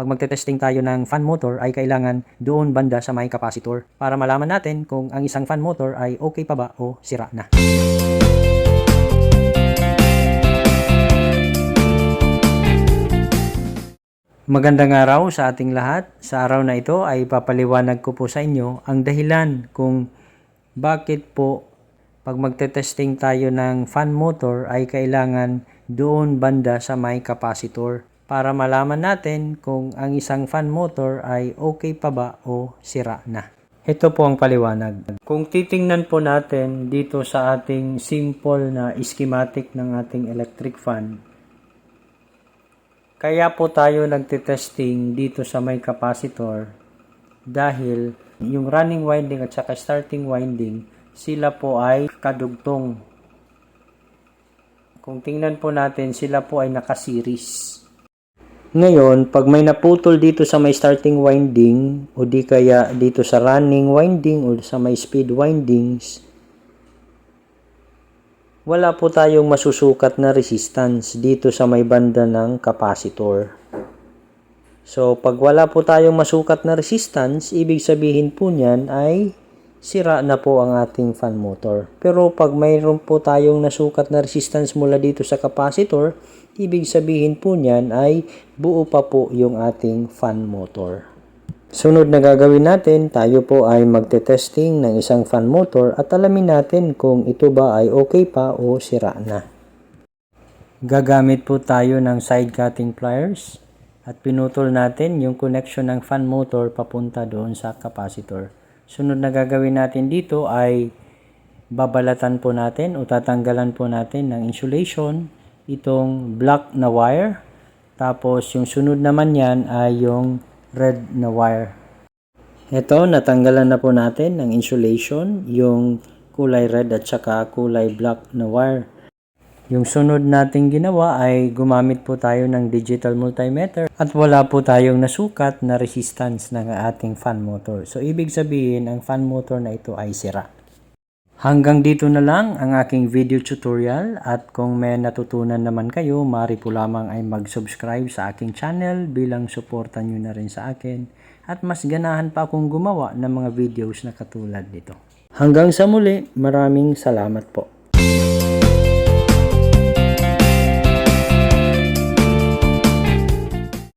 pag magte-testing tayo ng fan motor ay kailangan doon banda sa may capacitor para malaman natin kung ang isang fan motor ay okay pa ba o sira na. Magandang araw sa ating lahat. Sa araw na ito ay papaliwanag ko po sa inyo ang dahilan kung bakit po pag magte-testing tayo ng fan motor ay kailangan doon banda sa may capacitor para malaman natin kung ang isang fan motor ay okay pa ba o sira na. Ito po ang paliwanag. Kung titingnan po natin dito sa ating simple na schematic ng ating electric fan, kaya po tayo nagte-testing dito sa may capacitor dahil yung running winding at saka starting winding, sila po ay kadugtong. Kung tingnan po natin, sila po ay nakaseries. Ngayon, pag may naputol dito sa may starting winding o di kaya dito sa running winding o sa may speed windings, wala po tayong masusukat na resistance dito sa may banda ng capacitor. So, pag wala po tayong masukat na resistance, ibig sabihin po niyan ay sira na po ang ating fan motor. Pero pag mayroon po tayong nasukat na resistance mula dito sa capacitor, ibig sabihin po niyan ay buo pa po yung ating fan motor. Sunod na gagawin natin, tayo po ay magte-testing ng isang fan motor at alamin natin kung ito ba ay okay pa o sira na. Gagamit po tayo ng side cutting pliers at pinutol natin yung connection ng fan motor papunta doon sa capacitor. Sunod na gagawin natin dito ay babalatan po natin o tatanggalan po natin ng insulation itong black na wire. Tapos yung sunod naman yan ay yung red na wire. Ito, natanggalan na po natin ng insulation, yung kulay red at saka kulay black na wire. Yung sunod nating ginawa ay gumamit po tayo ng digital multimeter at wala po tayong nasukat na resistance ng ating fan motor. So, ibig sabihin, ang fan motor na ito ay sira. Hanggang dito na lang ang aking video tutorial at kung may natutunan naman kayo, maaari po lamang ay mag-subscribe sa aking channel bilang suporta nyo na rin sa akin at mas ganahan pa akong gumawa ng mga videos na katulad nito. Hanggang sa muli, maraming salamat po.